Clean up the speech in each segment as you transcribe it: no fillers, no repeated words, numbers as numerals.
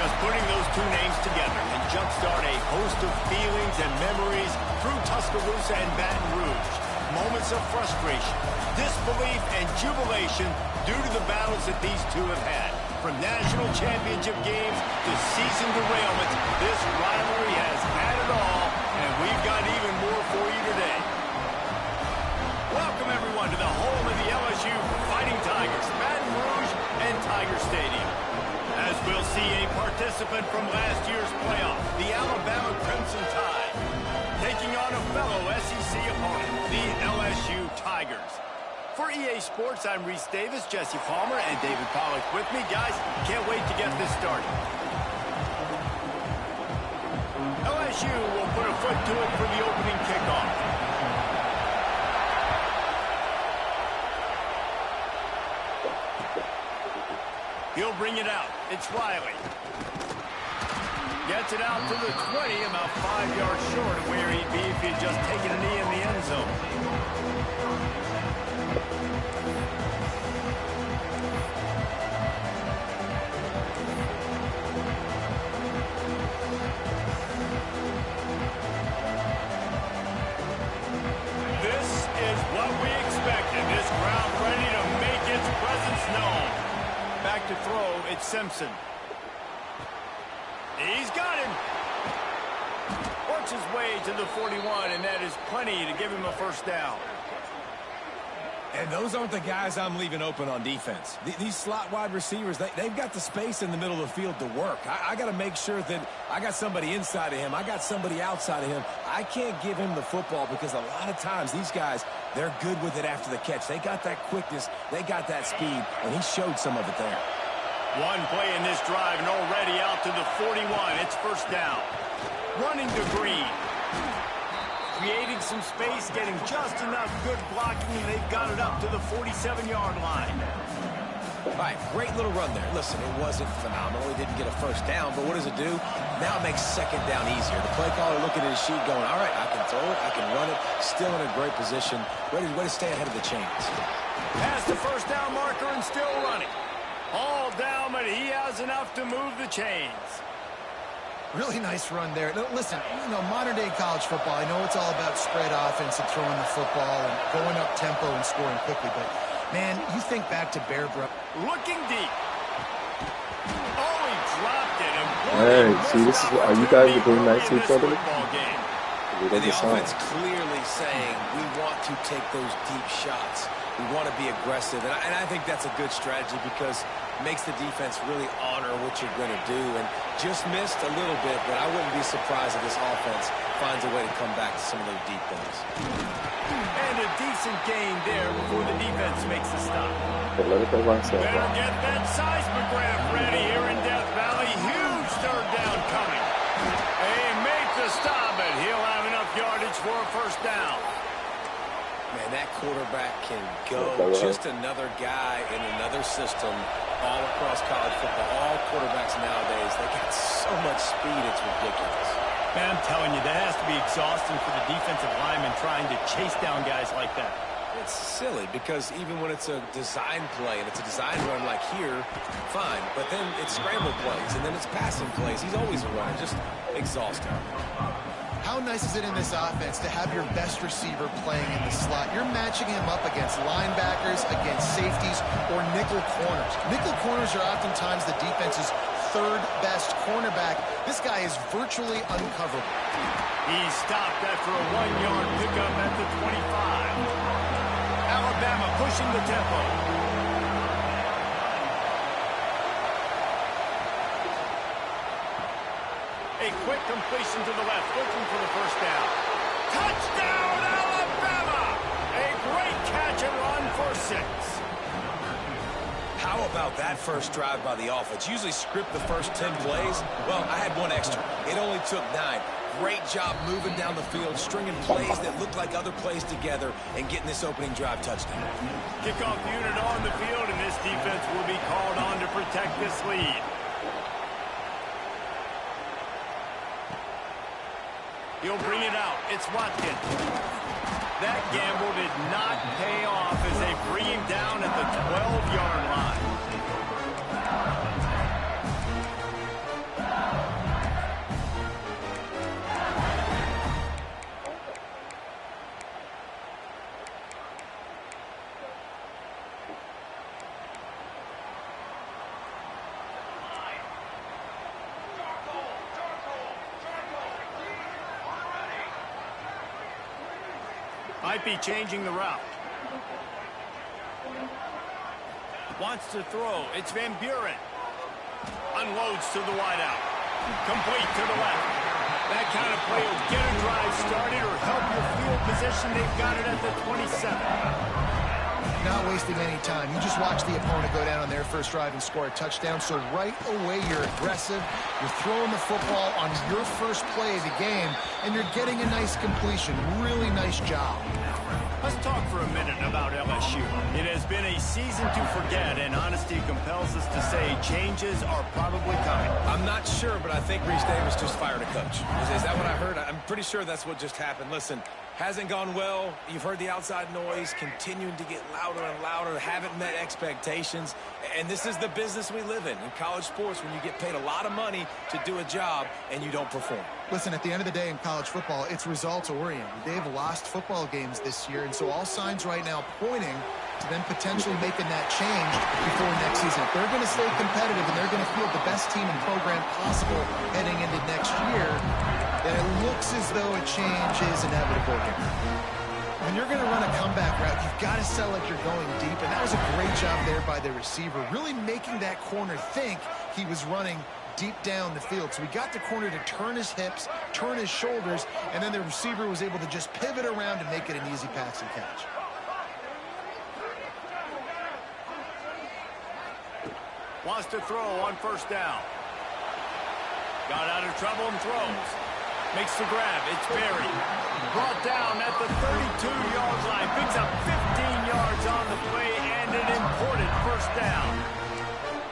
Just putting those two names together can jumpstart a host of feelings and memories through Tuscaloosa and Baton Rouge. Moments of frustration, disbelief, and jubilation due to the battles that these two have had. From national championship games to season derailments, this rivalry has had it all, and we've got even more for you today. Welcome, everyone, to the home of the LSU Fighting Tigers, Baton Rouge and Tiger Stadium. As we'll see a participant from last year's playoff, the Alabama Crimson Tide, taking on a fellow SEC opponent, the LSU Tigers. For EA Sports, I'm Reese Davis, Jesse Palmer, and David Pollack with me. Guys, can't wait to get this started. LSU will put a foot to it for the opening kickoff. He'll bring it out. It's Riley. Gets it out to the 20, about 5 yards short of where he'd be if he'd just taken a knee in the end zone. This is what we expected. This crowd ready to make its presence known. Back to throw, it's Simpson. He's got him. Works his way to the 41, and that is plenty to give him a first down. And those aren't the guys I'm leaving open on defense. These slot wide receivers, they've got the space in the middle of the field to work. I got to make sure that I got somebody inside of him. I got somebody outside of him. I can't give him the football because a lot of times these guys, they're good with it after the catch. They got that quickness. They got that speed, and he showed some of it there. One play in this drive, and already out to the 41. It's first down. Running to Green. Creating some space, getting just enough good blocking, and they've got it up to the 47-yard line. All right, great little run there. Listen, it wasn't phenomenal. He didn't get a first down, but what does it do? Now it makes second down easier. The play caller looking at his sheet going, all right, I can throw it, I can run it, still in a great position, ready to stay ahead of the chains. Past the first down marker and still running. All down, but he has enough to move the chains. Really nice run there. Listen, you know, modern-day college football, I know it's all about spread offense and throwing the football and going up tempo and scoring quickly, but, man, you think back to Bear Brook. Looking deep. Oh, he dropped it. Hey, see, this is what, are you guys being nice to each other? The offense clearly saying we want to take those deep shots. We want to be aggressive, and I think that's a good strategy because it makes the defense really honor what you're going to do. And just missed a little bit, but I wouldn't be surprised if this offense finds a way to come back to some of those deep things. And a decent gain there before the defense makes the stop. Better get that seismograph ready here in Death Valley. Huge third down coming. They make the stop, but he'll have enough yardage for a first down. Man, that quarterback can go. Just another guy in another system all across college football. All quarterbacks nowadays, they got so much speed, it's ridiculous. Man, I'm telling you, that has to be exhausting for the defensive lineman trying to chase down guys like that. It's silly because even when it's a design play and it's a design run like here, fine. But then it's scramble plays and then it's passing plays. He's always a runner, just exhausting. How nice is it in this offense to have your best receiver playing in the slot? You're matching him up against linebackers, against safeties, or nickel corners. Nickel corners are oftentimes the defense's third best cornerback. This guy is virtually uncoverable. He stopped after a 1-yard pickup at the 25. Alabama pushing the tempo. A quick completion to the left, looking for the first down. Touchdown, Alabama! A great catch and run for 6. How about that first drive by the offense? Usually script the first 10 plays. Well, I had one extra. It only took 9. Great job moving down the field, stringing plays that look like other plays together, and getting this opening drive touchdown. Kickoff unit on the field, and this defense will be called on to protect this lead. He'll bring it out. It's Watkins. That gamble did not pay off as they bring him down at the 12-yard line. Might be changing the route. Wants to throw. It's Van Buren. Unloads to the wideout. Complete to the left. That kind of play will get a drive started or help your field position. They've got it at the 27. Not wasting any time. You just watch the opponent go down on their first drive and score a touchdown. So right away, you're aggressive. You're throwing the football on your first play of the game, and you're getting a nice completion. Really nice job. Let's talk for a minute about LSU. It has been a season to forget, and honesty compels us to say changes are probably coming. I'm not sure, but I think Reese Davis just fired a coach. Is that what I heard? I'm pretty sure that's what just happened. Listen, hasn't gone well. You've heard the outside noise continuing to get louder and louder. Haven't met expectations. And this is the business we live in college sports, when you get paid a lot of money to do a job and you don't perform. Listen, at the end of the day in college football, it's results-oriented. They've lost football games this year, and so all signs right now pointing to them potentially making that change before next season. If they're going to stay competitive and they're going to field the best team and program possible heading into next year, then it looks as though a change is inevitable here. When you're going to run a comeback route, you've got to sell like you're going deep, and that was a great job there by the receiver, really making that corner think he was running deep down the field. So he got the corner to turn his hips, turn his shoulders, and then the receiver was able to just pivot around and make it an easy pass and catch. Wants to throw on first down. Got out of trouble and throws. Makes the grab. It's buried. Brought down at the 32-yard line. Picks up 15 yards on the play and an important first down.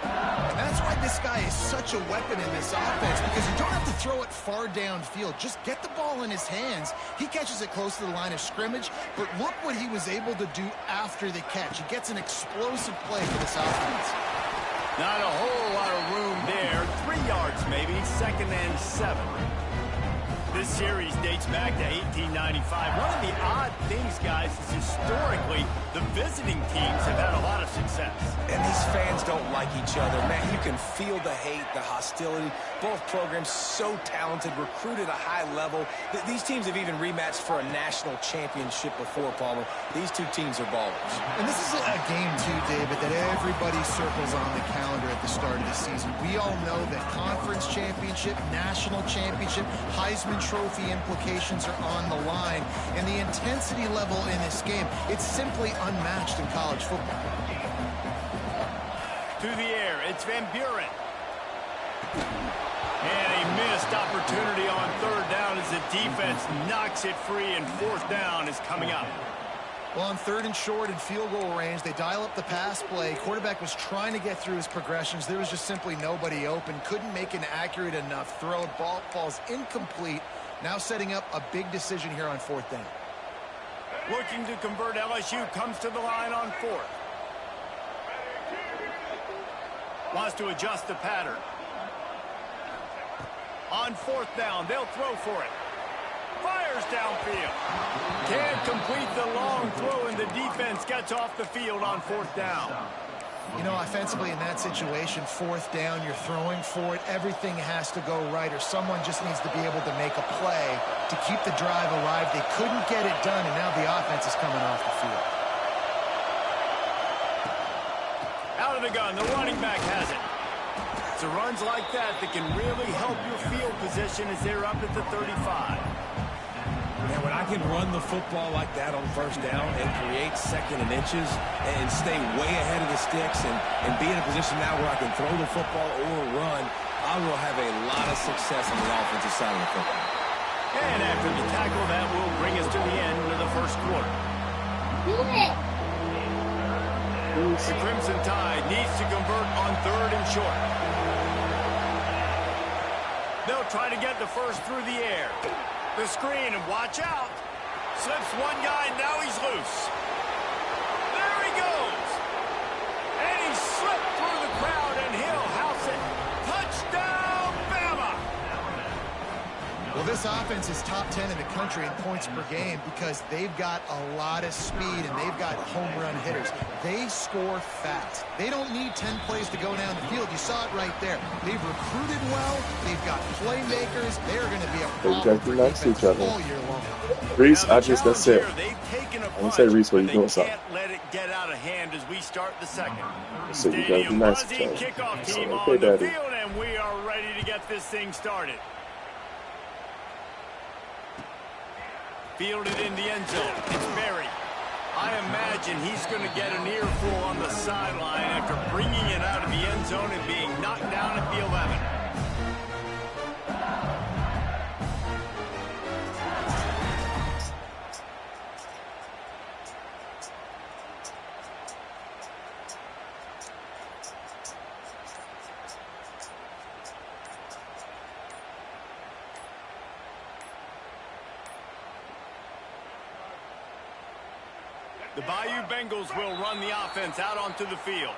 And that's why this guy is such a weapon in this offense, because you don't have to throw it far downfield. Just get the ball in his hands. He catches it close to the line of scrimmage, but look what he was able to do after the catch. He gets an explosive play for this offense. Not a whole lot of room there. 3 yards maybe. 2nd and 7. This series dates back to 1895. One of the odd things, guys, is historically the visiting teams have had a lot of success. And these fans don't like each other. Man, you can feel the hate, the hostility. Both programs so talented, recruited at a high level. These teams have even rematched for a national championship before, Palmer. These two teams are ballers. And this is a game, too, David, that everybody circles on the calendar at the start of the season. We all know that conference championship, national championship, Heisman Trophy implications are on the line. And the intensity level in this game, it's simply unmatched in college football. To the air, it's Van Buren. And a missed opportunity on 3rd down as the defense knocks it free, and 4th down is coming up. Well, on 3rd and short in field goal range, they dial up the pass play. Quarterback was trying to get through his progressions. There was just simply nobody open. Couldn't make an accurate enough throw. Ball falls incomplete. Now setting up a big decision here on 4th down. Looking to convert, LSU comes to the line on 4th. Wants to adjust the pattern. On 4th down, they'll throw for it. Fires downfield. Can't complete the long throw, and the defense gets off the field on 4th down. You know, offensively in that situation, 4th down, you're throwing for it. Everything has to go right, or someone just needs to be able to make a play to keep the drive alive. They couldn't get it done, and now the offense is coming off the field. Out of the gun, the running back has it. It's runs like that that can really help your field position as they're up at the 35. Yeah, when I can run the football like that on 1st down and create 2nd and inches and stay way ahead of the sticks and be in a position now where I can throw the football or run, I will have a lot of success on the offensive side of the football. And after the tackle, that will bring us to the end of the 1st quarter. The Crimson Tide needs to convert on 3rd and short. They'll try to get the first through the air. The screen, and watch out. Slips one guy, and now he's loose. There he goes. And he slipped through the crowd, and he'll house it. Touchdown, Bama! Well, this offense is top 10 in the country in points per game because they've got a lot of speed and they've got home run hitters. They score fast. They don't need 10 plays to go down the field. You saw it right there. They've recruited well. They've got playmakers. They're going to be a problem for defense all year long. Reese, that's it. I'm going to say, Reese, what are you doing, son? Can't let it get out of hand as we start the second. So you got to be nice to each other. Kickoff team Okay, on the Daddy. field, and we are ready to get this thing started. Fielded in the end zone. It's Barry. I imagine he's going to get an earful on the sideline after bringing it out of the end zone and being knocked down at the 11. The Bayou Bengals will run the offense out onto the field.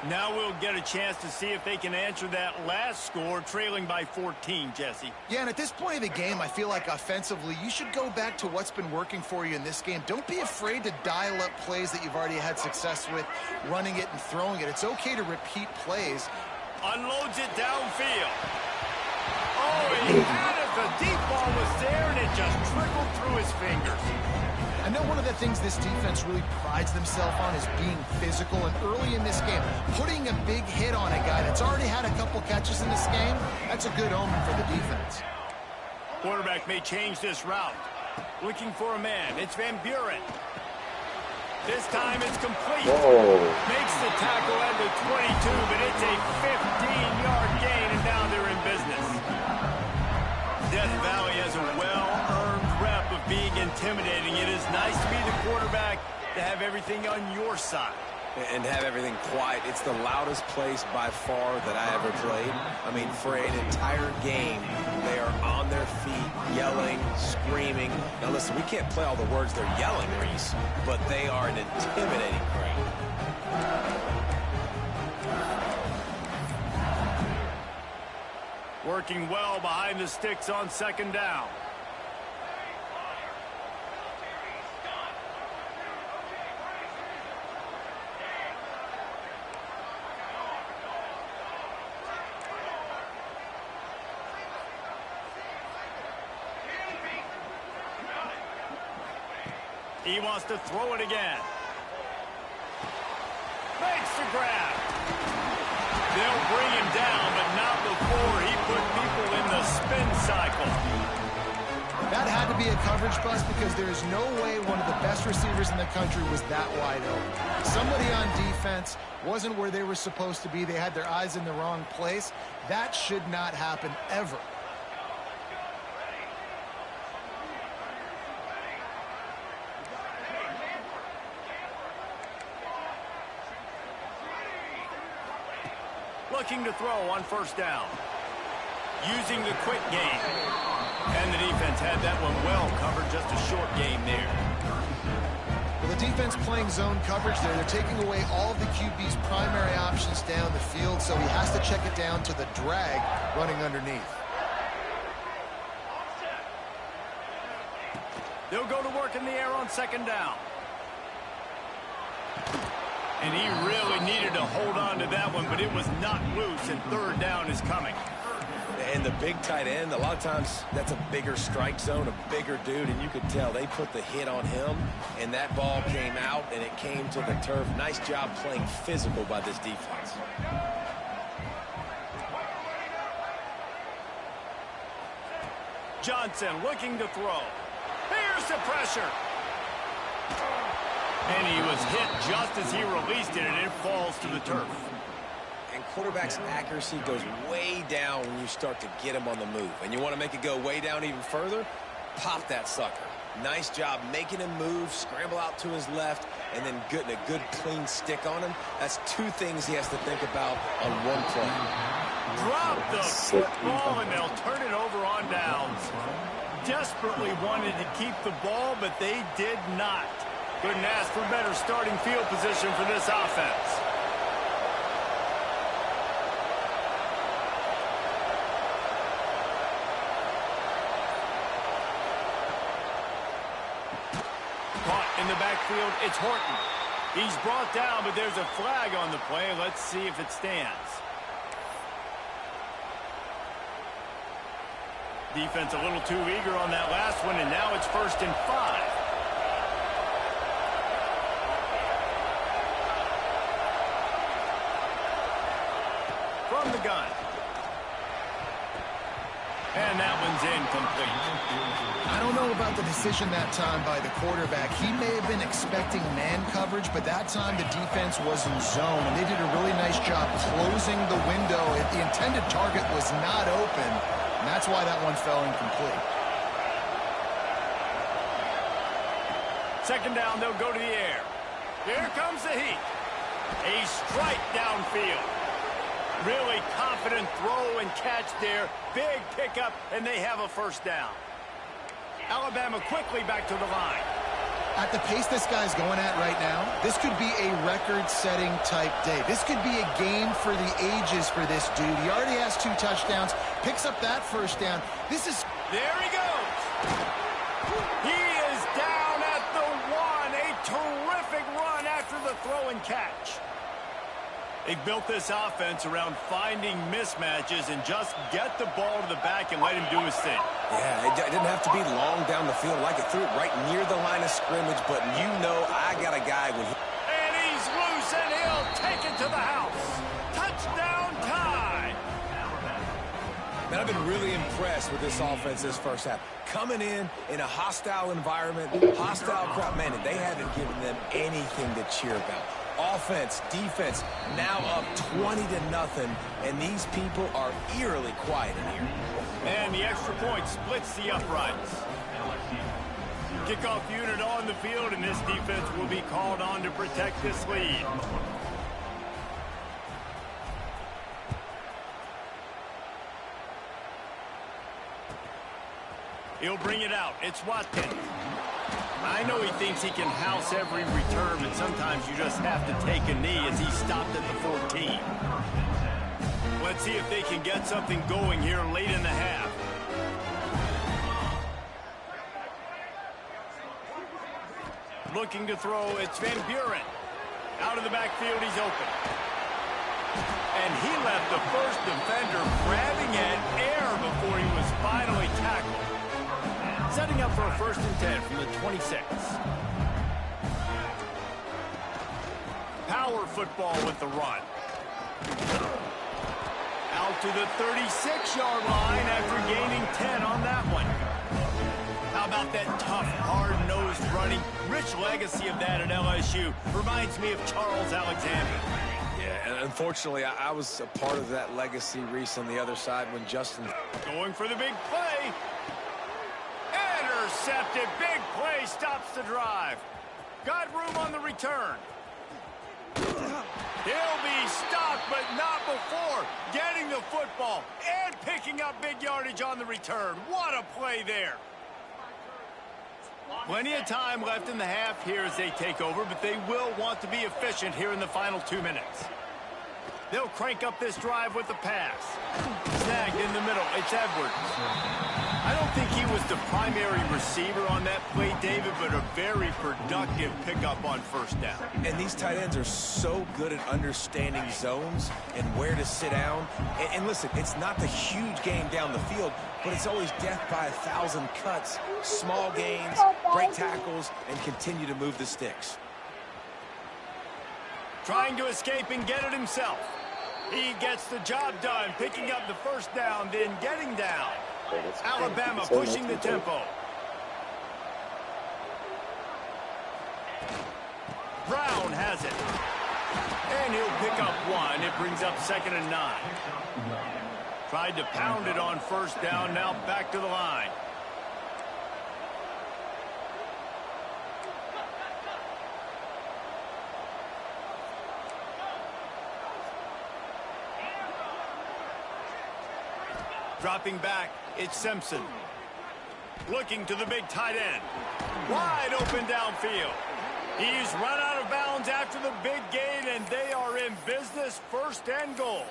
Now we'll get a chance to see if they can answer that last score, trailing by 14, Jesse. Yeah, and at this point of the game, I feel like offensively, you should go back to what's been working for you in this game. Don't be afraid to dial up plays that you've already had success with, running it and throwing it. It's okay to repeat plays. Unloads it downfield. Oh, he had it. The deep ball was there, and it just trickled through his fingers. I know one of the things this defense really prides themselves on is being physical, and early in this game, putting a big hit on a guy that's already had a couple catches in this game, that's a good omen for the defense. Quarterback may change this route. Looking for a man. It's Van Buren. This time it's complete. Whoa. Makes the tackle at the 22, but it's a 15-yard gain, and now they're in business. Death Valley has a well-earned rep of being intimidating. It is nice to be the quarterback, to have everything on your side. And have everything quiet. It's the loudest place by far that I ever played. I mean, for an entire game, they are on their feet, yelling, screaming. Now listen, we can't play all the words they're yelling, Reese, but they are an intimidating crowd. Working well behind the sticks on second down. He wants to throw it again. Makes the grab. They'll bring him down, but not before he put people in the spin cycle. That had to be a coverage bust because there is no way one of the best receivers in the country was that wide open. Somebody on defense wasn't where they were supposed to be. They had their eyes in the wrong place. That should not happen ever. Looking to throw on first down. Using the quick game. And the defense had that one well covered. Just a short game there. Well, the defense playing zone coverage there. They're taking away all of the QB's primary options down the field, so he has to check it down to the drag running underneath. They'll go to work in the air on second down. And he really needed to hold on to that one, but it was not loose, and third down is coming. And the big tight end, a lot of times that's a bigger strike zone, a bigger dude, and you could tell they put the hit on him, and that ball came out, and it came to the turf. Nice job playing physical by this defense. Johnson looking to throw. Here's the pressure. And he was hit just as he released it, and it falls to the turf. And quarterback's accuracy goes way down when you start to get him on the move. And you want to make it go way down even further? Pop that sucker. Nice job making him move, scramble out to his left, and then getting a good clean stick on him. That's two things he has to think about on one play. Drop the football, and they'll turn it over on downs. Desperately wanted to keep the ball, but they did not. Couldn't ask for better starting field position for this offense. In the backfield, it's Horton. He's brought down, but there's a flag on the play. Let's see if it stands. Defense a little too eager on that last one, and now it's 1st and 5. From the gun. And that one's incomplete. I don't know about the decision that time by the quarterback. He may have been expecting man coverage, but that time the defense was in zone, and they did a really nice job closing the window. The intended target was not open, and that's why that one fell incomplete. 2nd down, they'll go to the air. Here comes the heat. A strike downfield. Really confident throw and catch there. Big pickup, and they have a 1st down. Alabama quickly back to the line. At the pace this guy's going at right now, this could be a record-setting type day. This could be a game for the ages for this dude. He already has 2 touchdowns, picks up that 1st down. This is... There he goes. He is down at the 1. A terrific run after the throw and catch. They built this offense around finding mismatches and just get the ball to the back and let him do his thing. Yeah, it didn't have to be long down the field. Like it threw it right near the line of scrimmage, but you know I got a guy when he... And he's loose, and he'll take it to the house. Touchdown tie. Man, I've been really impressed with this offense this 1st half. Coming in a hostile environment, hostile crowd, man, and they haven't given them anything to cheer about. Offense, defense, now up 20-0, and these people are eerily quiet in here. And the extra point splits the uprights. Kickoff unit on the field, and this defense will be called on to protect this lead. He'll bring it out. It's Watkins. I know he thinks he can house every return, but sometimes you just have to take a knee as he stopped at the 14. Let's see if they can get something going here late in the half. Looking to throw, it's Van Buren. Out of the backfield, he's open. And he left the first defender grabbing at air before he was finally tackled. Setting up for a 1st and 10 from the 26. Power football with the run. Out to the 36-yard line after gaining 10 on that one. How about that tough, hard-nosed running? Rich legacy of that at LSU. Reminds me of Charles Alexander. Yeah, and unfortunately, I was a part of that legacy, Reese, on the other side when Justin... Going for the big play. Intercepted. Big play stops the drive. Got room on the return. He'll be stopped, but not before getting the football and picking up big yardage on the return. What a play there. Plenty of time left in the half here as they take over, but they will want to be efficient here in the final 2 minutes. They'll crank up this drive with the pass. Snagged in the middle. It's Edwards. I don't think he was the primary receiver on that play, David, but a very productive pickup on 1st down. And these tight ends are so good at understanding zones and where to sit down. And listen, it's not the huge game down the field, but it's always death by 1,000 cuts, small gains, break tackles, and continue to move the sticks. Trying to escape and get it himself. He gets the job done, picking up the 1st down, then getting down. Alabama pushing the tempo. Brown has it. And he'll pick up 1. It brings up 2nd and 9. Tried to pound it on 1st down, now back to the line. Dropping back, it's Simpson. Looking to the big tight end. Wide open downfield. He's run out of bounds after the big gain, and they are in business, 1st and goal.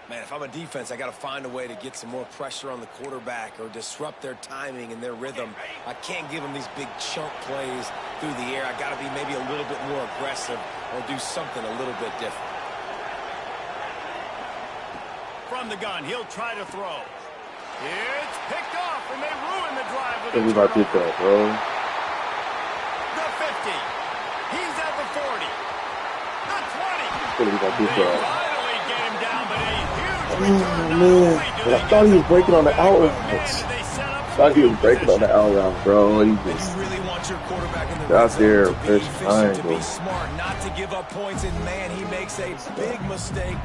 Man, if I'm a defense, I got to find a way to get some more pressure on the quarterback or disrupt their timing and their rhythm. I can't give them these big chunk plays through the air. I got to be maybe a little bit more aggressive or do something a little bit different. From the gun, he'll try to throw. It's picked off, and they ruin the drive with a Think about turnover. that, bro. The 50. He's at the 40. The 20. Think about They that. finally get him down, but a huge Oh, return. Not man. only do But they I thought get he was the breaking on the ball out back, but man, routes. did they set up I some thought he was field breaking on the position. out route, bro. He And you just really want your quarterback in the got red zone there, to be first efficient, to be triangle. smart, not to give up points. And, man, he makes a big mistake.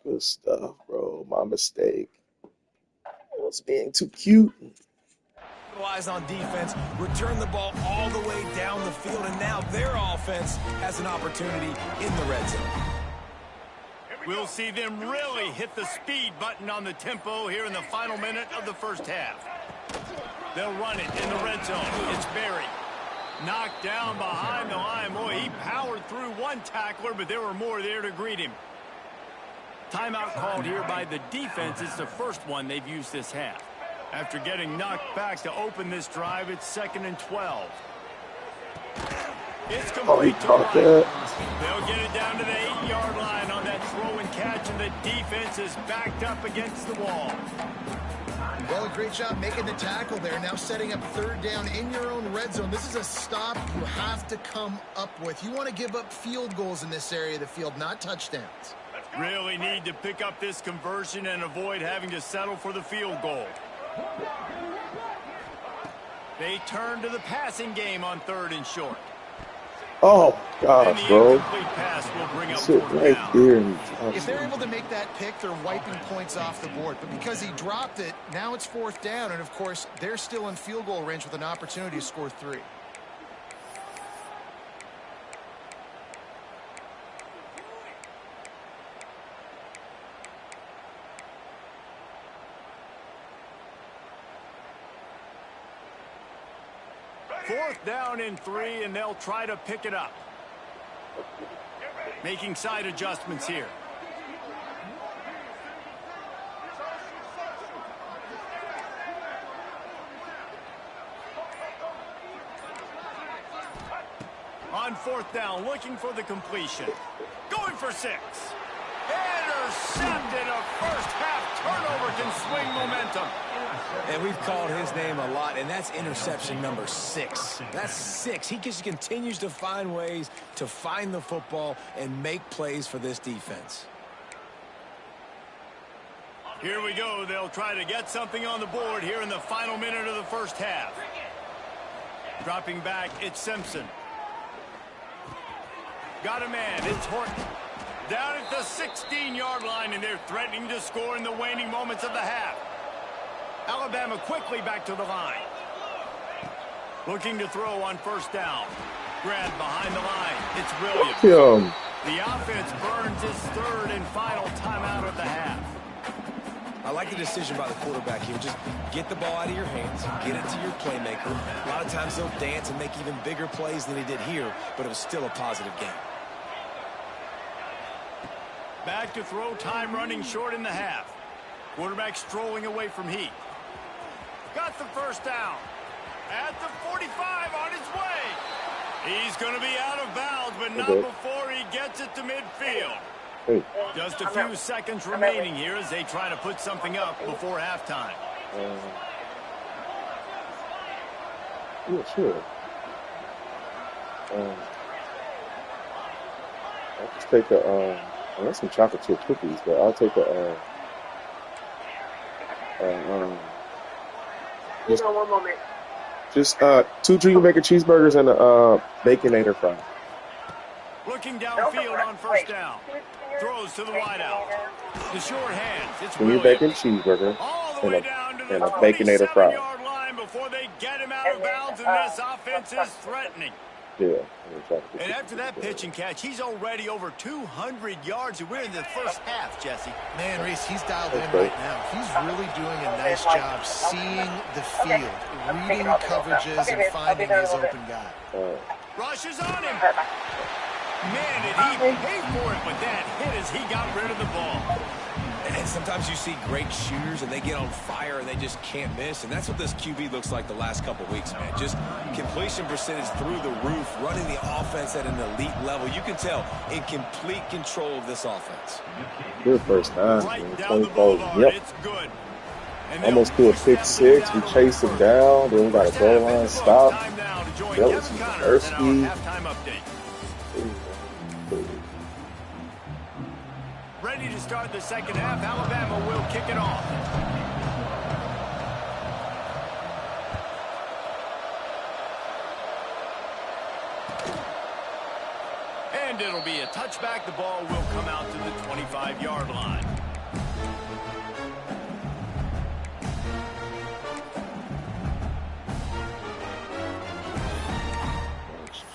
Good stuff, bro. My mistake. I was being too cute. Capitalize on defense, return the ball all the way down the field, and now their offense has an opportunity in the red zone. We'll see them really hit the speed button on the tempo here in the final minute of the first half. They'll run it in the red zone. It's Berry. Knocked down behind the line. Boy, he powered through one tackler, but there were more there to greet him. Timeout called here by the defense. It's the first one they've used this half. After getting knocked back to open this drive, it's 2nd and 12. It's Oh, he complete to caught White. that. They'll get it down to the 8-yard line on that throw and catch, and the defense is backed up against the wall. Well, a great job making the tackle there. Now setting up 3rd down in your own red zone. This is a stop you have to come up with. You want to give up field goals in this area of the field, not touchdowns. Really need to pick up this conversion and avoid having to settle for the field goal. They turn to the passing game on 3rd and short. Oh, And gosh, the bro. incomplete pass will bring up Sit 4th right down. there. And If they're able to make that pick, they're wiping points off the board. But because he dropped it, now it's 4th down. And, of course, they're still in field goal range with an opportunity to score 3. Fourth down and 3, and they'll try to pick it up. Making side adjustments here. On 4th down, looking for the completion. Going for 6. Intercepted. A first half turnover can swing momentum. And we've called his name a lot, and that's interception number 6. That's 6. He just continues to find ways to find the football and make plays for this defense. Here we go. They'll try to get something on the board here in the final minute of the first half. Dropping back, it's Simpson. Got a man. It's Horton. Down at the 16-yard line, and they're threatening to score in the waning moments of the half. Alabama quickly back to the line. Looking to throw on 1st down. Grabbed behind the line. It's Williams. The offense burns its 3rd and final timeout of the half. I like the decision by the quarterback here. Just get the ball out of your hands, get it to your playmaker. A lot of times they'll dance and make even bigger plays than he did here, but it was still a positive game. Back to throw, time running short in the half. Quarterback strolling away from Heat. Got the 1st down. At the 45 on his way. He's going to be out of bounds, but not before he gets it to midfield. Just a few seconds remaining here as they try to put something up before halftime. Yeah, sure. I'll just take I want some chocolate chip cookies, but I'll take just 2 Junior Bacon cheeseburgers and a Baconator fry. Looking downfield on 1st down. Throws to the wideout. The short hands. It's Junior Williams. Bacon cheeseburger All the way down to the and a Baconator fry. 27-yard line before they get him out of bounds, and this offense is threatening. Yeah. And after that pitch and catch, he's already over 200 yards, and we're in the first half, Jesse. Man, Reese, he's dialed in right now. He's really doing a nice job seeing the field, reading coverages, and finding his open guy. Rushes on him. Man, did he pay for it, but that hit as he got rid of the ball. And sometimes you see great shooters, and they get on fire, and they just can't miss. And that's what this QB looks like the last couple weeks, man. Just completion percentage through the roof, running the offense at an elite level. You can tell in complete control of this offense. Good first down, Right man. down the 24. boulevard. Yep. It's good. And Almost to a pick six. We chase him down. Then we got a goal line stop. That was University. Ready to start the second half. Alabama will kick it off. And it'll be a touchback. The ball will come out to the 25-yard line.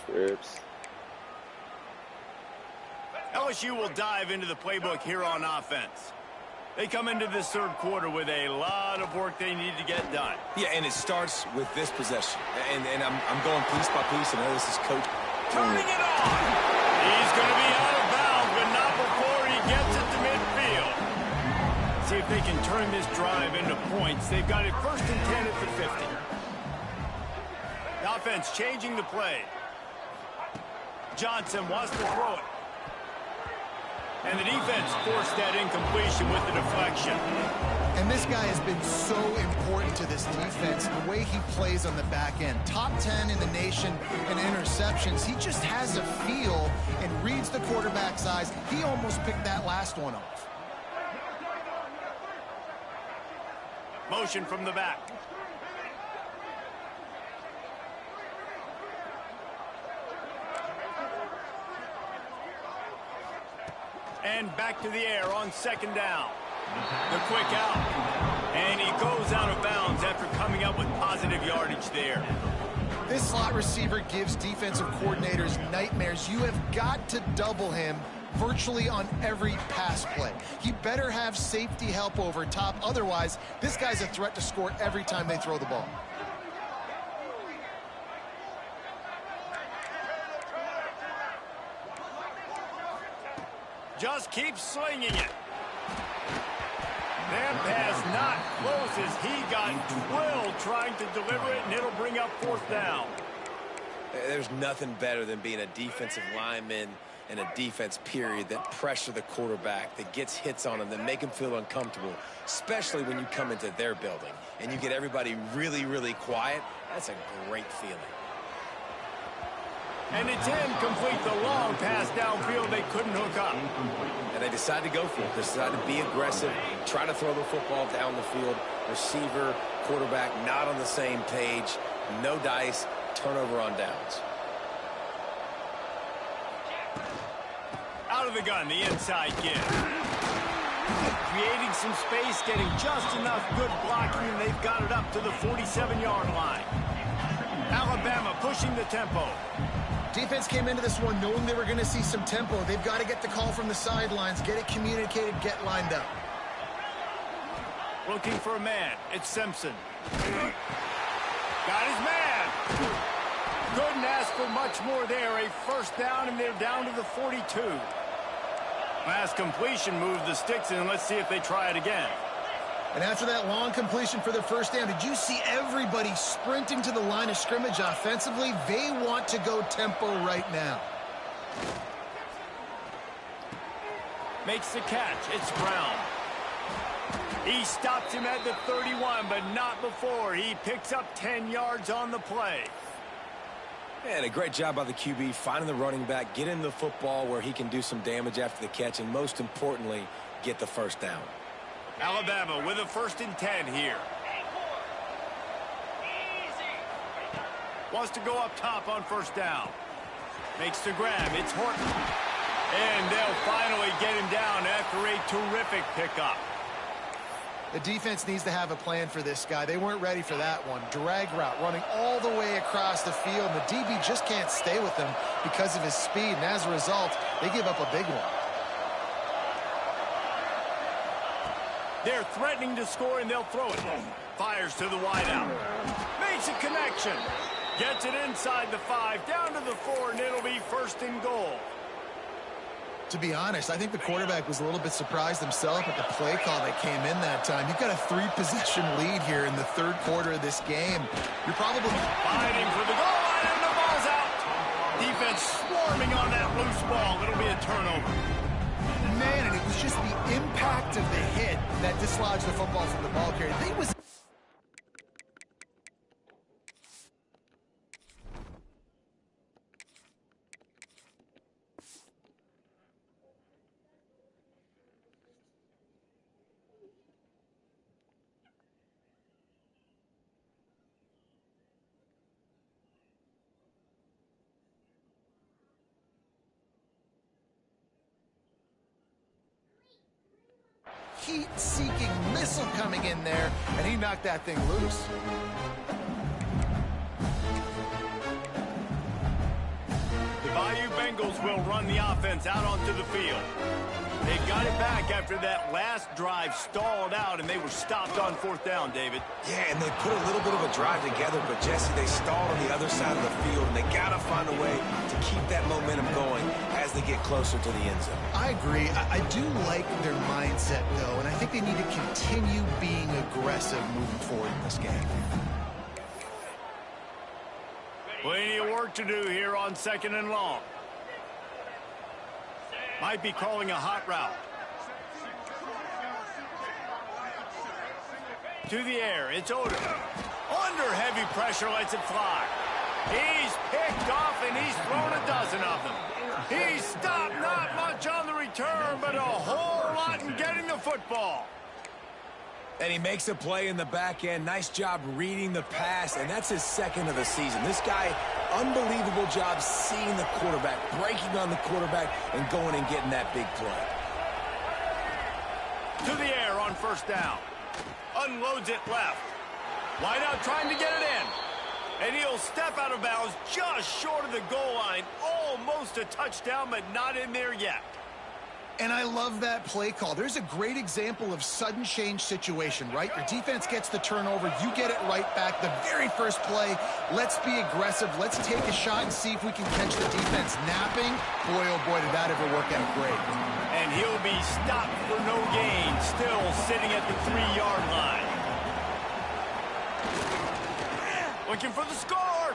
Trips. LSU will dive into the playbook here on offense. They come into this third quarter with a lot of work they need to get done. Yeah, and it starts with this possession. And I'm going piece by piece, and I know this is coach. Turning it on. He's going to be out of bounds, but not before he gets it to midfield. See if they can turn this drive into points. They've got it first and 10 at the 50. The offense changing the play. Johnson wants to throw it. And the defense forced that incompletion with the deflection. And this guy has been so important to this defense, the way he plays on the back end. Top 10 in the nation in interceptions. He just has a feel and reads the quarterback's eyes. He almost picked that last one off. Motion from the back. And back to the air on second down. The quick out. And he goes out of bounds after coming up with positive yardage there. This slot receiver gives defensive coordinators nightmares. You have got to double him virtually on every pass play. He better have safety help over top. Otherwise, this guy's a threat to score every time they throw the ball. Just keep slinging it. That pass not close as he got drilled trying to deliver it, and it'll bring up fourth down. There's nothing better than being a defensive lineman and a defense period that pressure the quarterback, that gets hits on him, that make him feel uncomfortable, especially when you come into their building and you get everybody really, really quiet. That's a great feeling. And it's incomplete. The long pass downfield, they couldn't hook up. And they decide to go for it. They decide to be aggressive, try to throw the football down the field. Receiver, quarterback, not on the same page. No dice, turnover on downs. Out of the gun, the inside give. Creating some space, getting just enough good blocking, and they've got it up to the 47-yard line. Alabama pushing the tempo. Defense came into this one knowing they were going to see some tempo. They've got to get the call from the sidelines, get it communicated, get lined up. Looking for a man. It's Simpson. Got his man. Couldn't ask for much more there. A first down, and they're down to the 42. Last completion moved the sticks in. Let's see if they try it again. And after that long completion for their first down, did you see everybody sprinting to the line of scrimmage offensively? They want to go tempo right now. Makes the catch. It's Brown. He stops him at the 31, but not before. He picks up 10 yards on the play. And a great job by the QB finding the running back, getting the football where he can do some damage after the catch, and most importantly, get the first down. Alabama with a first and 10 here. Wants to go up top on first down. Makes the grab. It's Horton. And they'll finally get him down after a terrific pickup. The defense needs to have a plan for this guy. They weren't ready for that one. Drag route running all the way across the field. The DB just can't stay with him because of his speed. And as a result, they give up a big one. They're threatening to score, and they'll throw it. Fires to the wideout. Makes a connection. Gets it inside the 5, down to the 4, and it'll be first and goal. To be honest, I think the quarterback was a little bit surprised himself at the play call that came in that time. You've got a 3-possession lead here in the third quarter of this game. You're probably fighting for the goal line, and the ball's out. Defense swarming on that loose ball. It'll be a turnover. Man, and it was just the impact of the hit that dislodged the football from the ball carrier. They was heat-seeking missile coming in there, and he knocked that thing loose. The Bayou Bengals will run the offense out onto the field. They got it back after that last drive stalled out, and they were stopped on fourth down, David. Yeah, and they put a little bit of a drive together, but Jesse, they stalled on the other side of the field, and they got to find a way to keep that momentum going as they get closer to the end zone. I agree. I do like their mindset, though, and I think they need to continue being aggressive moving forward in this game. Plenty of work to do here on 2nd and long. Might be calling a hot route. To the air, it's Odom. Under heavy pressure, lets it fly. He's picked off, and he's thrown a dozen of them. He's stopped, not much on the return, but a whole lot in getting the football. And he makes a play in the back end. Nice job reading the pass, and that's his second of the season. This guy, unbelievable job seeing the quarterback, breaking on the quarterback, and going and getting that big play. To the air on first down. Unloads it left. Wide out trying to get it in. And he'll step out of bounds just short of the goal line. Almost a touchdown, but not in there yet. And I love that play call. There's a great example of sudden change situation, right? Your defense gets the turnover. You get it right back. The very first play, let's be aggressive. Let's take a shot and see if we can catch the defense napping. Boy, oh boy, did that ever work out great. And he'll be stopped for no gain, still sitting at the 3-yard line. Looking for the score.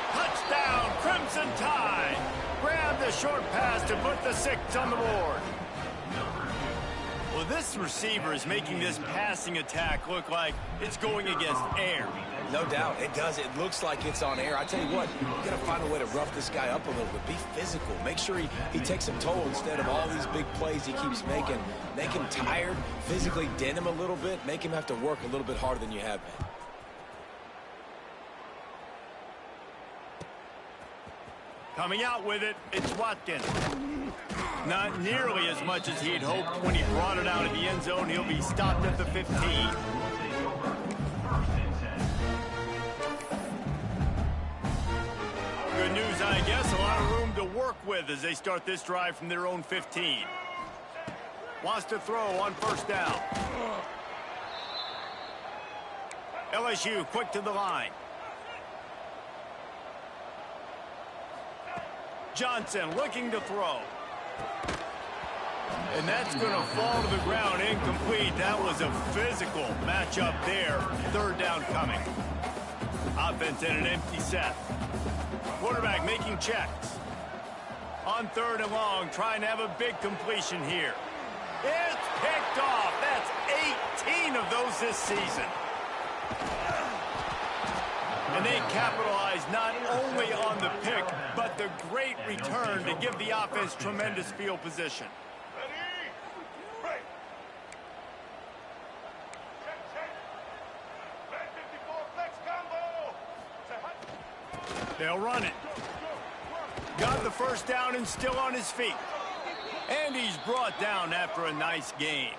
Touchdown, Crimson Tide. Grab the short pass to put the 6 on the board. Well, this receiver is making this passing attack look like it's going against air. No doubt, it does. It looks like it's on air. I tell you what, you got to find a way to rough this guy up a little bit. Be physical. Make sure he takes a toll instead of all these big plays he keeps making. Make him tired, physically dent him a little bit, make him have to work a little bit harder than you have been. Coming out with it, it's Watkins. Not nearly as much as he had hoped when he brought it out of the end zone. He'll be stopped at the 15. Good news, I guess. A lot of room to work with as they start this drive from their own 15. Wants to throw on first down. LSU quick to the line. Johnson looking to throw. And that's going to fall to the ground incomplete. That was a physical matchup there. Third down coming. Offense in an empty set. Quarterback making checks. On 3rd and long, trying to have a big completion here. It's picked off. That's 18 of those this season. And they capitalize not only on the pick, but the great return to give the offense tremendous field position. They'll run it. Got the first down and still on his feet. And he's brought down after a nice gain.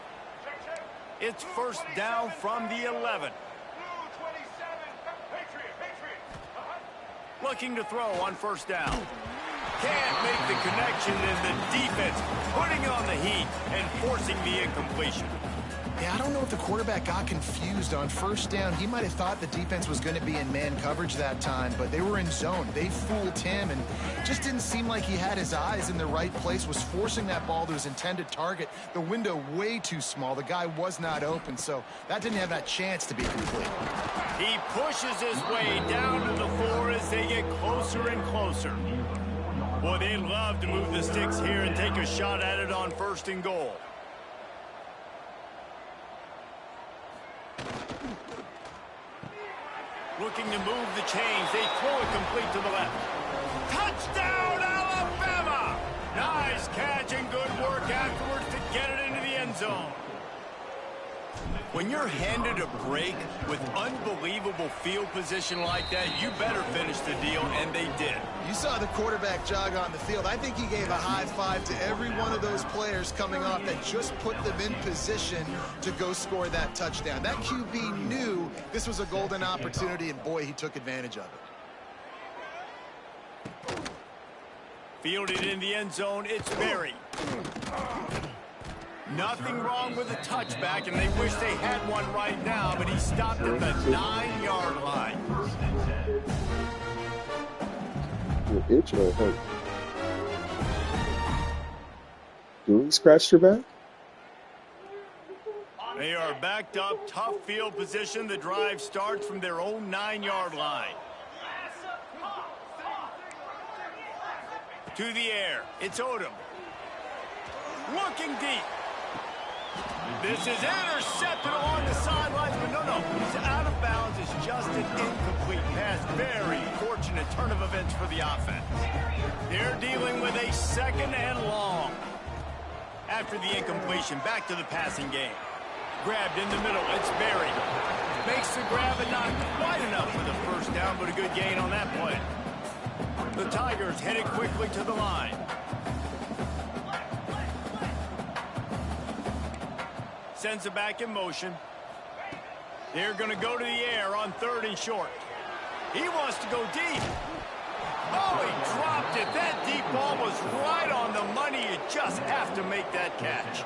It's first down from the 11. Looking to throw on first down. Can't make the connection, and the defense putting on the heat and forcing the incompletion. Yeah, I don't know if the quarterback got confused on first down. He might have thought the defense was going to be in man coverage that time, but they were in zone. They fooled him, and just didn't seem like he had his eyes in the right place, was forcing that ball to his intended target. The window way too small. The guy was not open, so that didn't have that chance to be complete. He pushes his way down to the 4 as they get closer and closer. Boy, they love to move the sticks here and take a shot at it on 1st and goal. Looking to move the chains. They throw it complete to the left. Touchdown, Alabama! Nice catch and good work afterwards to get it into the end zone. When you're handed a break with unbelievable field position like that, you better finish the deal, and they did. You saw the quarterback jog on the field. I think he gave a high five to every one of those players coming off that just put them in position to go score that touchdown. That QB knew this was a golden opportunity, and boy, he took advantage of it. Fielded in the end zone, it's Berry. Nothing wrong with a touchback, and they wish they had one right now, but he stopped at the 9-yard line. Your itch or hurt? Do we scratch your back? They are backed up, tough field position. The drive starts from their own 9-yard line. To the air, it's Odom. Looking deep. This is intercepted along the sidelines, but no, he's out of bounds. It's just an incomplete pass. Very fortunate turn of events for the offense. They're dealing with a 2nd and long. After the incompletion, back to the passing game. Grabbed in the middle, it's Berry. Makes the grab and not quite enough for the 1st down, but a good gain on that play. The Tigers headed quickly to the line. Sends it back in motion. They're going to go to the air on 3rd and short. He wants to go deep. Oh, he dropped it. That deep ball was right on the money. You just have to make that catch.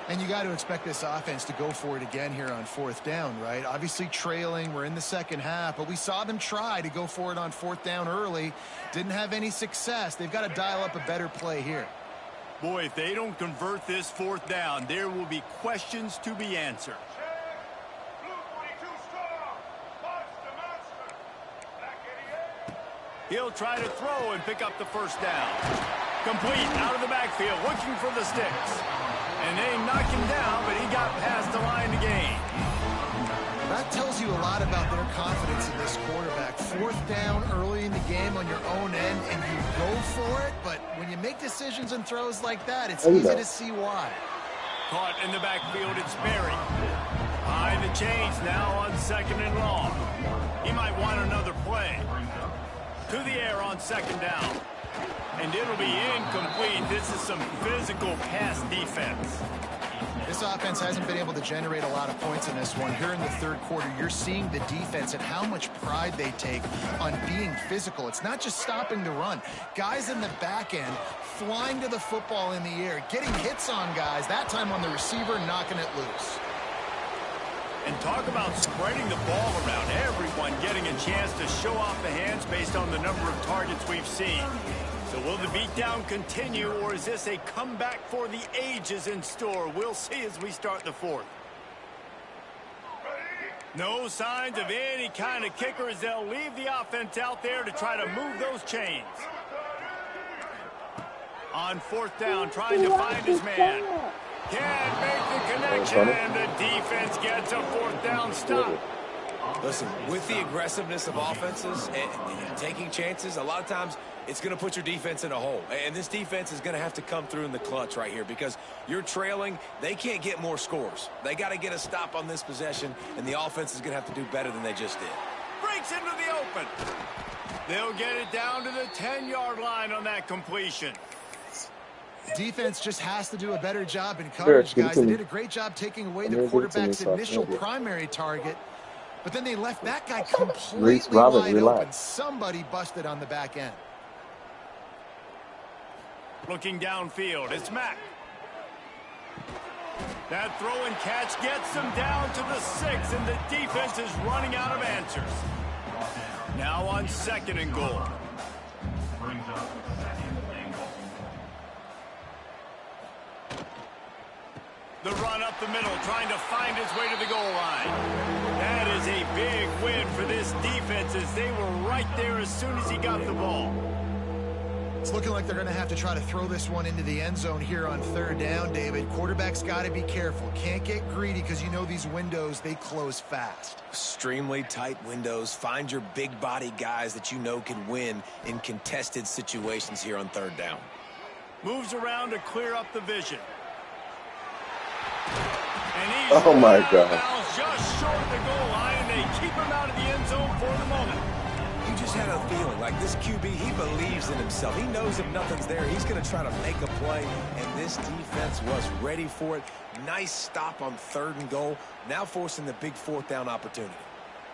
And you got to expect this offense to go for it again here on 4th down, right? Obviously trailing. We're in the 2nd half, but we saw them try to go for it on 4th down early. Didn't have any success. They've got to dial up a better play here. Boy, if they don't convert this 4th down, there will be questions to be answered. He'll try to throw and pick up the 1st down. Complete out of the backfield, looking for the sticks. And they knocked him down, but he got past the line to gain. That tells you a lot about their confidence in this quarterback. 4th down early in the game on your own end, and you go for it, but when you make decisions and throws like that, it's easy to see why. Caught in the backfield, it's Berry. Behind the chains now on 2nd and long. He might want another play. To the air on 2nd down. And it'll be incomplete. This is some physical pass defense. This offense hasn't been able to generate a lot of points in this one. Here in the 3rd quarter, you're seeing the defense and how much pride they take on being physical. It's not just stopping the run. Guys in the back end flying to the football in the air, getting hits on guys, that time on the receiver, knocking it loose. And talk about spreading the ball around. Everyone getting a chance to show off the hands based on the number of targets we've seen. So will the beatdown continue, or is this a comeback for the ages in store? We'll see as we start the 4th. No signs of any kind of kicker as they'll leave the offense out there to try to move those chains. On 4th down, trying to find his man. Can't make the connection, and the defense gets a 4th down stop. Listen, with the aggressiveness of offenses and taking chances, a lot of times it's going to put your defense in a hole. And this defense is going to have to come through in the clutch right here because you're trailing. They can't get more scores. They got to get a stop on this possession, and the offense is going to have to do better than they just did. Breaks into the open. They'll get it down to the 10-yard line on that completion. Defense just has to do a better job in coverage, guys. They did a great job taking away the quarterback's initial primary target, but then they left that guy completely wide open. Somebody busted on the back end. Looking downfield, it's Mack. That throw and catch gets them down to the 6, and the defense is running out of answers. Now on 2nd and goal. The run up the middle, trying to find his way to the goal line. That is a big win for this defense, as they were right there as soon as he got the ball. It's looking like they're going to have to try to throw this one into the end zone here on 3rd down, David. Quarterback's got to be careful. Can't get greedy because you know these windows, they close fast. Extremely tight windows. Find your big body guys that you know can win in contested situations here on 3rd down. Moves around to clear up the vision. Oh my God. Just short of the goal line, and they keep him out of the end zone for the moment. You just had a feeling like this QB, he believes in himself. He knows if nothing's there, he's going to try to make a play, and this defense was ready for it. Nice stop on 3rd and goal, now forcing the big 4th down opportunity.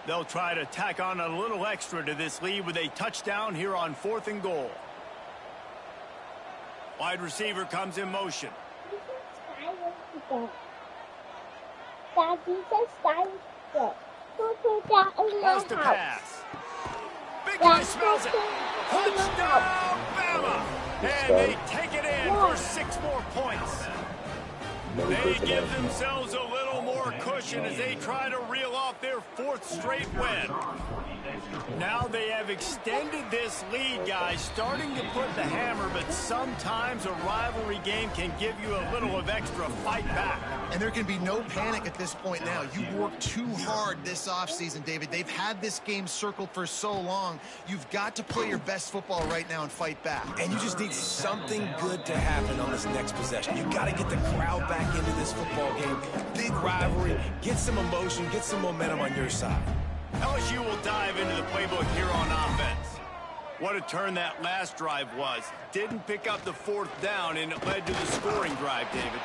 They'll try to tack on a little extra to this lead with a touchdown here on 4th and goal. Wide receiver comes in motion. Has to pass. Big guy smells it. Touchdown, Bama! And they take it in for 6 more points. They give themselves a little more cushion as they try to reel off their 4th straight win. Now they have extended this lead, guys, starting to put the hammer, but sometimes a rivalry game can give you a little of extra fight back. And there can be no panic at this point now. You've worked too hard this offseason, David. They've had this game circled for so long. You've got to play your best football right now and fight back. And you just need something good to happen on this next possession. You got to get the crowd back into this football game. Big rivalry. Get some emotion. Get some momentum on your side. LSU will dive into the playbook here on offense. What a turn that last drive was. Didn't pick up the 4th down, and it led to the scoring drive, David.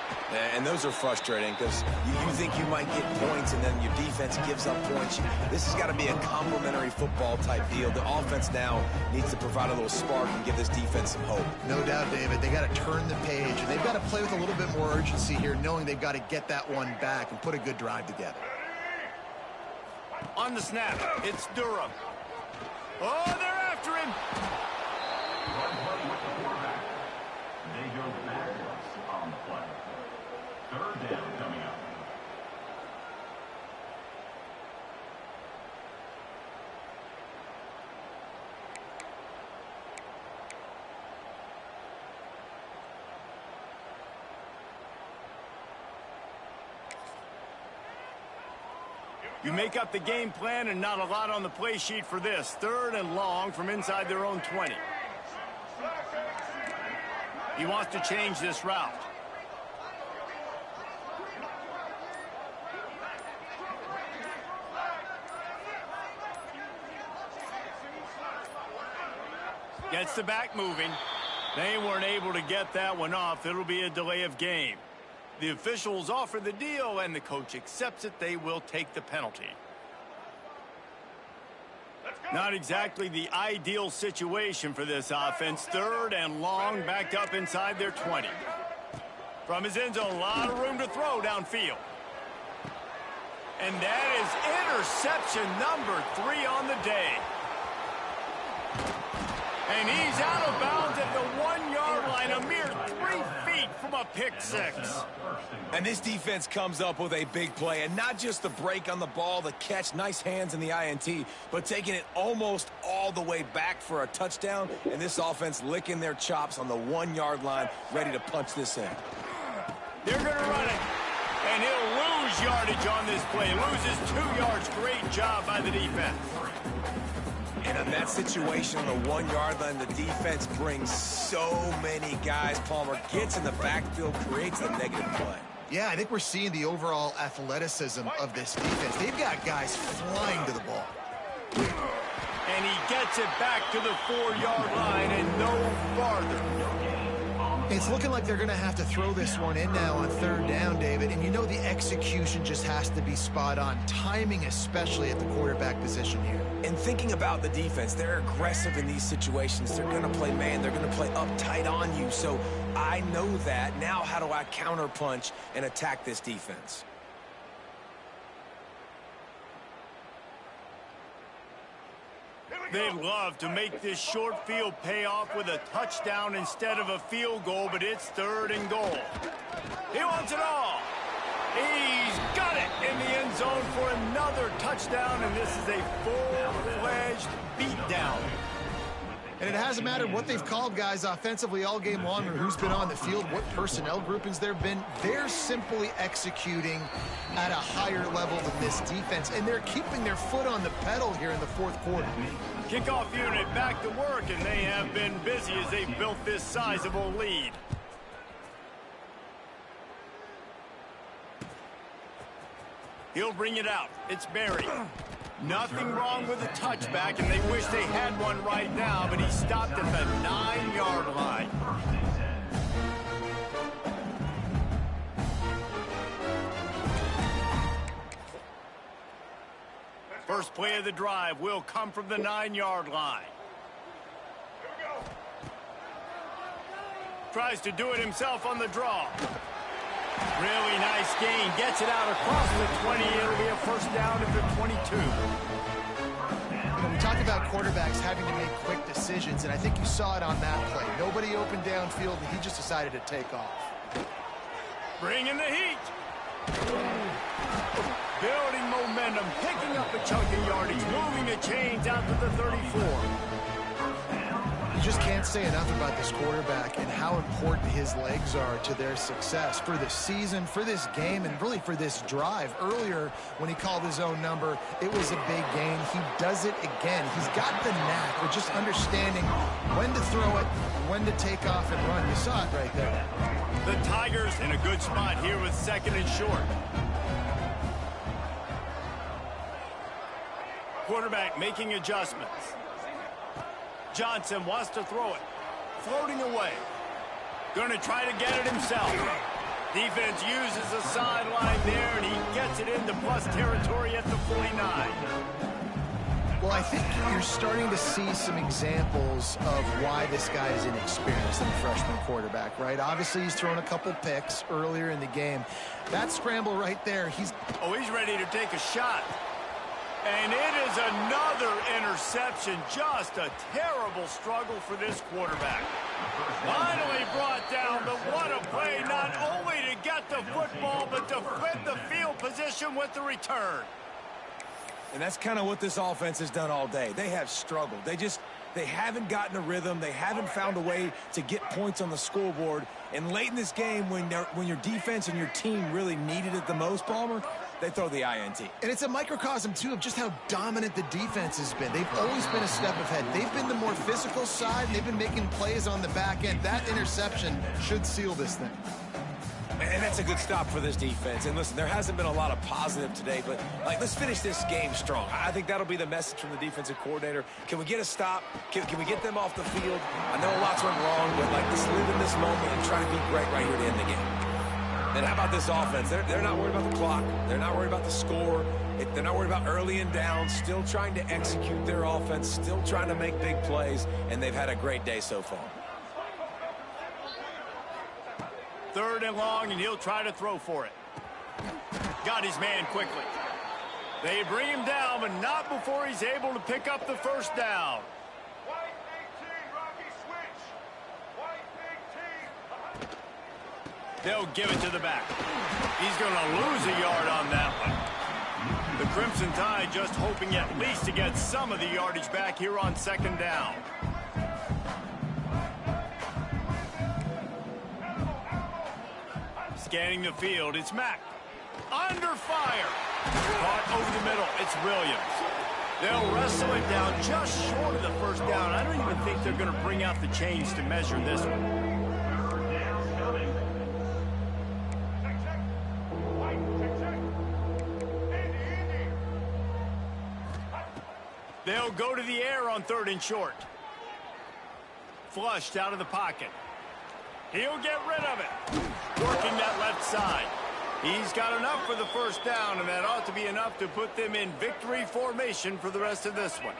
And those are frustrating because you think you might get points, and then your defense gives up points. This has got to be a complementary football type deal. The offense now needs to provide a little spark and give this defense some hope. No doubt, David. They got to turn the page, and they've got to play with a little bit more urgency here, knowing they've got to get that one back and put a good drive together. On the snap, it's Durham. Oh, they're after him. They go backwards on the play. 3rd down coming up. You make up the game plan and not a lot on the play sheet for this. 3rd and long from inside their own 20. He wants to change this route. Gets the back moving. They weren't able to get that one off. It'll be a delay of game. The officials offer the deal, and the coach accepts it. They will take the penalty. Not exactly the ideal situation for this offense. 3rd and long, backed up inside their 20. From his end zone, a lot of room to throw downfield. And that is interception number 3 on the day. And he's out of bounds at the 1-yard line, a mere 3 feet from a pick 6. And this defense comes up with a big play, and not just the break on the ball, the catch, nice hands in the INT, but taking it almost all the way back for a touchdown, and this offense licking their chops on the 1-yard line, ready to punch this in. They're going to run it, and he'll lose yardage on this play. Loses 2 yards. Great job by the defense. And in that situation on the 1-yard line, the defense brings so many guys. Palmer gets in the backfield, creates the negative play. Yeah, I think we're seeing the overall athleticism of this defense. They've got guys flying to the ball. And he gets it back to the 4-yard line and no farther. It's looking like they're going to have to throw this one in now on third down, David. And you know the execution just has to be spot on. Timing especially at the quarterback position here. And thinking about the defense, they're aggressive in these situations. They're going to play man. They're going to play uptight on you. So I know that. Now how do I counterpunch and attack this defense? They'd love to make this short field pay off with a touchdown instead of a field goal, but it's third and goal. He wants it all. He's got it in the end zone for another touchdown, and this is a full-fledged beatdown. And it hasn't mattered what they've called, guys, offensively all game long or who's been on the field, what personnel groupings there have been. They're simply executing at a higher level than this defense, and they're keeping their foot on the pedal here in the fourth quarter. Kickoff unit back to work, and they have been busy as they've built this sizable lead. He'll bring it out. It's Barry. Nothing wrong with the touchback, and they wish they had one right now, but he stopped at the 9-yard line. First play of the drive will come from the 9-yard line. Tries to do it himself on the draw. Really nice gain. Gets it out across the 20. It'll be a first down at the 22. You know, we talked about quarterbacks having to make quick decisions, and I think you saw it on that play. Nobody opened downfield, and he just decided to take off. Bringing the heat. Building momentum, picking up a chunk of yardage, moving the chains out to the 34. You just can't say enough about this quarterback and how important his legs are to their success for the season, for this game, and really for this drive. Earlier, when he called his own number, it was a big gain. He does it again. He's got the knack of just understanding when to throw it, when to take off and run. You saw it right there. The Tigers in a good spot here with second and short. Quarterback making adjustments. Johnson wants to throw it. Floating away. Going to try to get it himself. Defense uses the sideline there, and he gets it into plus territory at the 49. Well, I think you're starting to see some examples of why this guy is inexperienced in a freshman quarterback, right? Obviously, he's thrown a couple picks earlier in the game. That scramble right there, he's ready to take a shot. And it is another interception. Just a terrible struggle for this quarterback. Finally brought down, but what a play, not only to get the football, but to flip the field position with the return. And that's kind of what this offense has done all day. They have struggled. They haven't gotten a rhythm. They haven't found a way to get points on the scoreboard. And late in this game, when your defense and your team really needed it the most, Palmer, they throw the INT. And it's a microcosm, too, of just how dominant the defense has been. They've always been a step ahead. They've been the more physical side, and they've been making plays on the back end. That interception should seal this thing. And that's a good stop for this defense. And listen, there hasn't been a lot of positive today, but let's finish this game strong. I think that'll be the message from the defensive coordinator. Can we get a stop? Can we get them off the field? I know lots went wrong, but let's live in this moment and try to be great right here to end the game. And how about this offense? They're not worried about the clock. They're not worried about the score. They're not worried about early and down. Still trying to execute their offense. Still trying to make big plays. And they've had a great day so far. Third and long, and he'll try to throw for it. Got his man quickly. They bring him down, but not before he's able to pick up the first down. They'll give it to the back. He's going to lose a yard on that one. The Crimson Tide just hoping at least to get some of the yardage back here on second down. Scanning the field, it's Mack. Under fire. Caught over the middle, it's Williams. They'll wrestle it down just short of the first down. I don't even think they're going to bring out the chains to measure this one. They'll go to the air on third and short. Flushed out of the pocket. He'll get rid of it. Working that left side. He's got enough for the first down, and that ought to be enough to put them in victory formation for the rest of this one.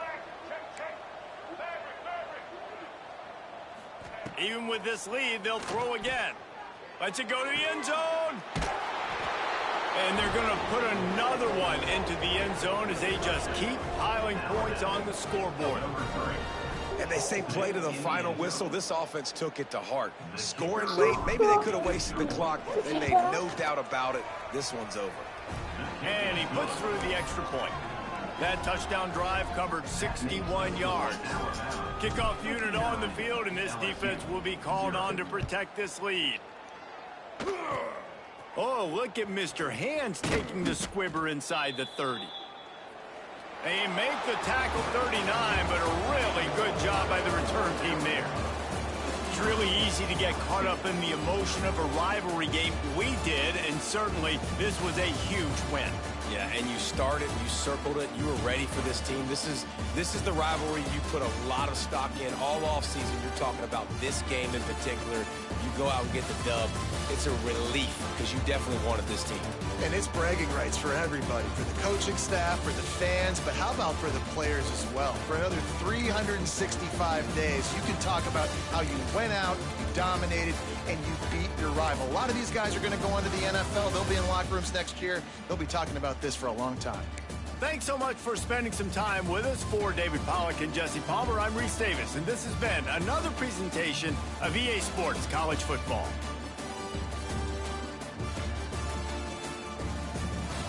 Even with this lead, they'll throw again. Let's it go to the end zone. And they're going to put another one into the end zone as they just keep piling points on the scoreboard. And they say play to the final whistle. This offense took it to heart. Scoring late, maybe they could have wasted the clock. They made no doubt about it. This one's over. And he puts through the extra point. That touchdown drive covered 61 yards. Kickoff unit on the field, and this defense will be called on to protect this lead. Oh, look at Mr. Hands taking the squibber inside the 30. They make the tackle 39, but a really good job by the return team there. It's really easy to get caught up in the emotion of a rivalry game. We did, and certainly this was a huge win. Yeah, and you started, you circled it, you were ready for this team. This is the rivalry you put a lot of stock in all offseason. You're talking about this game in particular. You go out and get the dub. It's a relief because you definitely wanted this team. And it's bragging rights for everybody, for the coaching staff, for the fans, but how about for the players as well? For another 365 days, you can talk about how you went out, you dominated, and you beat your rival. A lot of these guys are going to go on to the NFL. They'll be in locker rooms next year. They'll be talking about this for a long time. Thanks so much for spending some time with us. For David Pollack and Jesse Palmer, I'm Reese Davis, and this has been another presentation of EA Sports College Football.